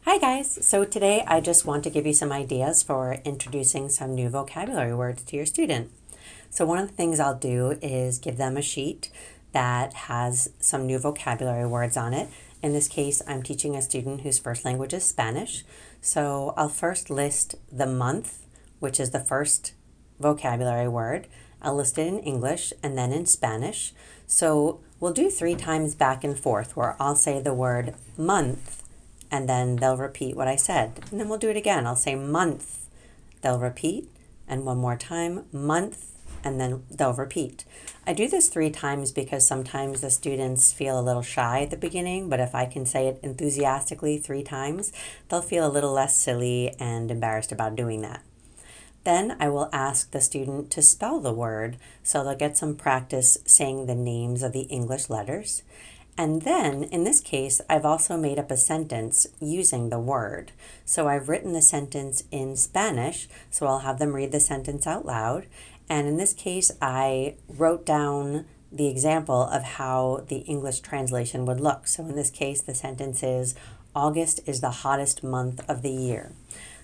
Hi guys! So today I just want to give you some ideas for introducing some new vocabulary words to your student. So one of the things I'll do is give them a sheet that has some new vocabulary words on it. In this case, I'm teaching a student whose first language is Spanish. So I'll first list the month, which is the first vocabulary word. I'll list it in English and then in Spanish. So we'll do 3 times back and forth where I'll say the word month and then they'll repeat what I said. And then we'll do it again. I'll say month, they'll repeat, and one more time, month, and then they'll repeat. I do this 3 times because sometimes the students feel a little shy at the beginning, but if I can say it enthusiastically 3 times, they'll feel a little less silly and embarrassed about doing that. Then I will ask the student to spell the word, so they'll get some practice saying the names of the English letters. And then, in this case, I've also made up a sentence using the word. So I've written the sentence in Spanish, so I'll have them read the sentence out loud. And in this case, I wrote down the example of how the English translation would look. So in this case, the sentence is, August is the hottest month of the year.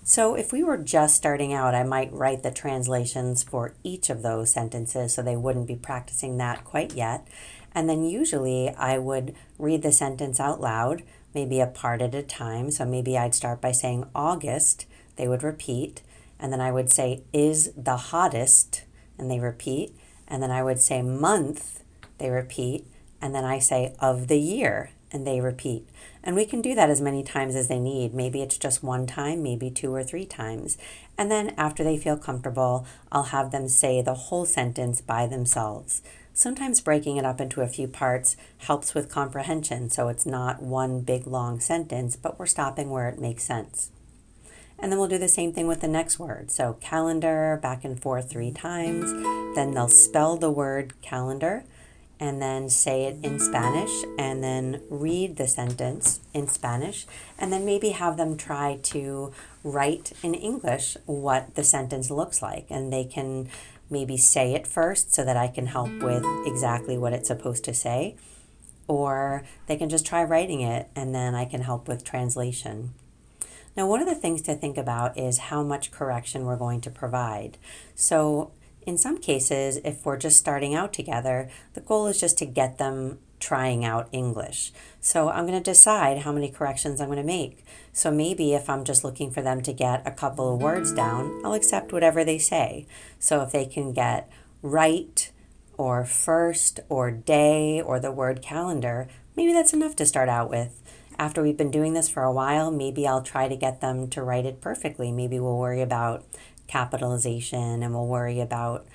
So if we were just starting out, I might write the translations for each of those sentences so they wouldn't be practicing that quite yet. And then usually I would read the sentence out loud, maybe a part at a time. So maybe I'd start by saying August, they would repeat. And then I would say is the hottest, and they repeat. And then I would say month, they repeat. And then I say of the year, and they repeat. And we can do that as many times as they need. Maybe it's just 1 time, maybe 2 or 3 times. And then after they feel comfortable, I'll have them say the whole sentence by themselves. Sometimes breaking it up into a few parts helps with comprehension, so it's not one big long sentence, but we're stopping where it makes sense. And then we'll do the same thing with the next word. So calendar, back and forth 3 times. Then they'll spell the word calendar and then say it in Spanish and then read the sentence in Spanish and then maybe have them try to write in English what the sentence looks like, and they can maybe say it first so that I can help with exactly what it's supposed to say, or they can just try writing it and then I can help with translation. Now, one of the things to think about is how much correction we're going to provide. So in some cases, if we're just starting out together, the goal is just to get them trying out English. So I'm going to decide how many corrections I'm going to make. So maybe if I'm just looking for them to get a couple of words down, I'll accept whatever they say. So if they can get right or first or day or the word calendar, maybe that's enough to start out with. After we've been doing this for a while, maybe I'll try to get them to write it perfectly. Maybe we'll worry about capitalization and we'll worry about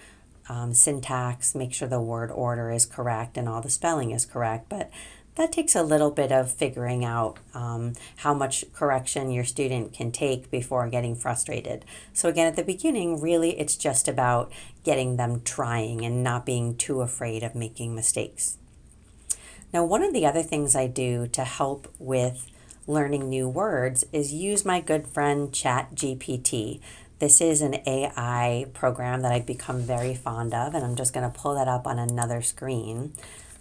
syntax, make sure the word order is correct and all the spelling is correct. But that takes a little bit of figuring out how much correction your student can take before getting frustrated. So again, at the beginning, really it's just about getting them trying and not being too afraid of making mistakes. Now, one of the other things I do to help with learning new words is use my good friend ChatGPT. This is an AI program that I've become very fond of, and I'm just going to pull that up on another screen.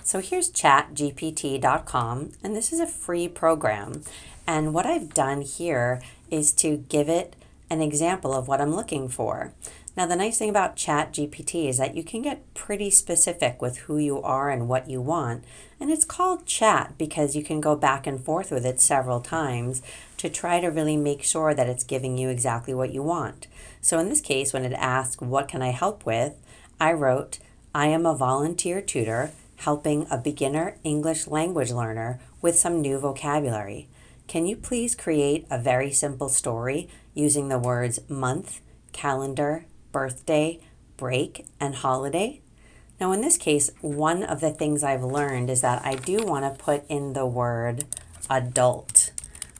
So here's chatgpt.com, and this is a free program. And what I've done here is to give it an example of what I'm looking for. Now, the nice thing about ChatGPT is that you can get pretty specific with who you are and what you want. And it's called Chat because you can go back and forth with it several times to try to really make sure that it's giving you exactly what you want. So in this case, when it asked, what can I help with? I wrote, I am a volunteer tutor helping a beginner English language learner with some new vocabulary. Can you please create a very simple story using the words month, calendar, birthday, break, and holiday? Now in this case, one of the things I've learned is that I do want to put in the word adult,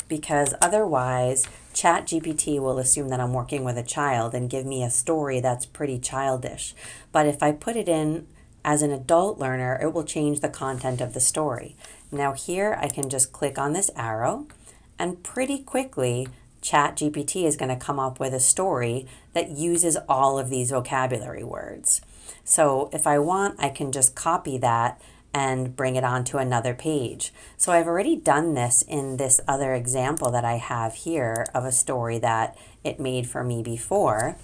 because otherwise ChatGPT will assume that I'm working with a child and give me a story that's pretty childish. But if I put it in as an adult learner, it will change the content of the story. Now here I can just click on this arrow and pretty quickly ChatGPT is going to come up with a story that uses all of these vocabulary words. So if I want, I can just copy that and bring it onto another page. So I've already done this in this other example that I have here of a story that it made for me before,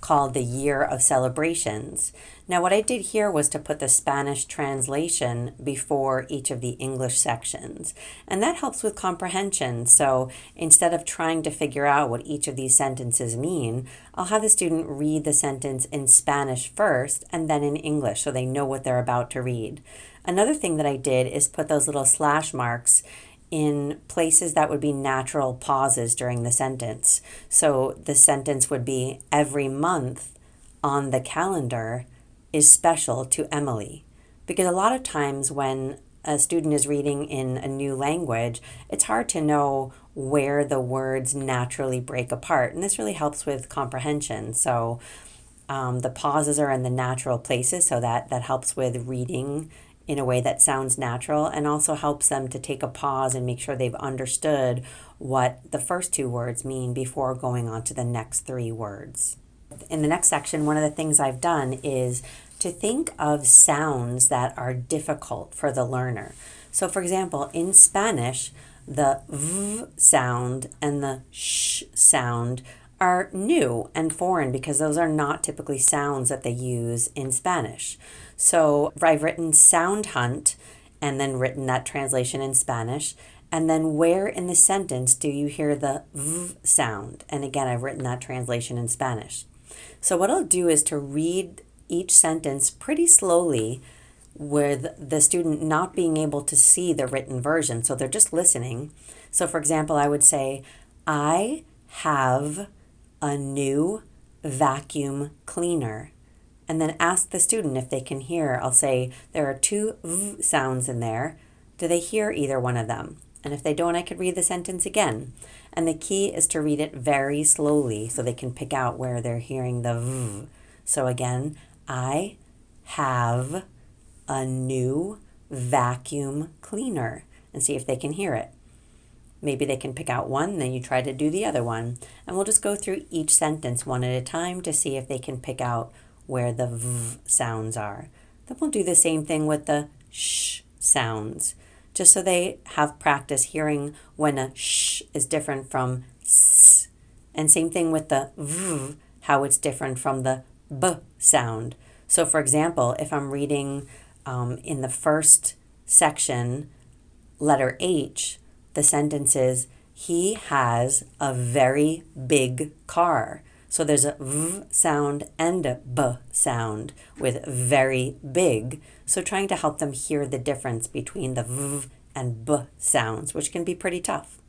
called The Year of Celebrations. Now what I did here was to put the Spanish translation before each of the English sections, and that helps with comprehension. So instead of trying to figure out what each of these sentences mean, I'll have the student read the sentence in Spanish first and then in English so they know what they're about to read. Another thing that I did is put those little slash marks in places that would be natural pauses during the sentence. So the sentence would be, every month on the calendar is special to Emily. Because a lot of times when a student is reading in a new language, it's hard to know where the words naturally break apart. And this really helps with comprehension. So the pauses are in the natural places, so that helps with reading in a way that sounds natural, and also helps them to take a pause and make sure they've understood what the first two words mean before going on to the next three words. In the next section, one of the things I've done is to think of sounds that are difficult for the learner. So for example, in Spanish, the v sound and the sh sound are new and foreign because those are not typically sounds that they use in Spanish. So I've written sound hunt and then written that translation in Spanish. And then where in the sentence do you hear the v sound? And again, I've written that translation in Spanish. So what I'll do is to read each sentence pretty slowly with the student not being able to see the written version. So they're just listening. So for example, I would say, I have a new vacuum cleaner. And then ask the student if they can hear. I'll say, there are two v sounds in there. Do they hear either one of them? And if they don't, I could read the sentence again. And the key is to read it very slowly so they can pick out where they're hearing the v. So again, I have a new vacuum cleaner. And see if they can hear it. Maybe they can pick out one, then you try to do the other one. And we'll just go through each sentence one at a time to see if they can pick out where the v sounds are. Then we'll do the same thing with the sh sounds, just so they have practice hearing when a sh is different from s. And same thing with the v, how it's different from the b sound. So for example, if I'm reading in the first section, letter H, the sentence is, he has a very big car. So there's a v sound and a b sound with very big. So trying to help them hear the difference between the v and b sounds, which can be pretty tough.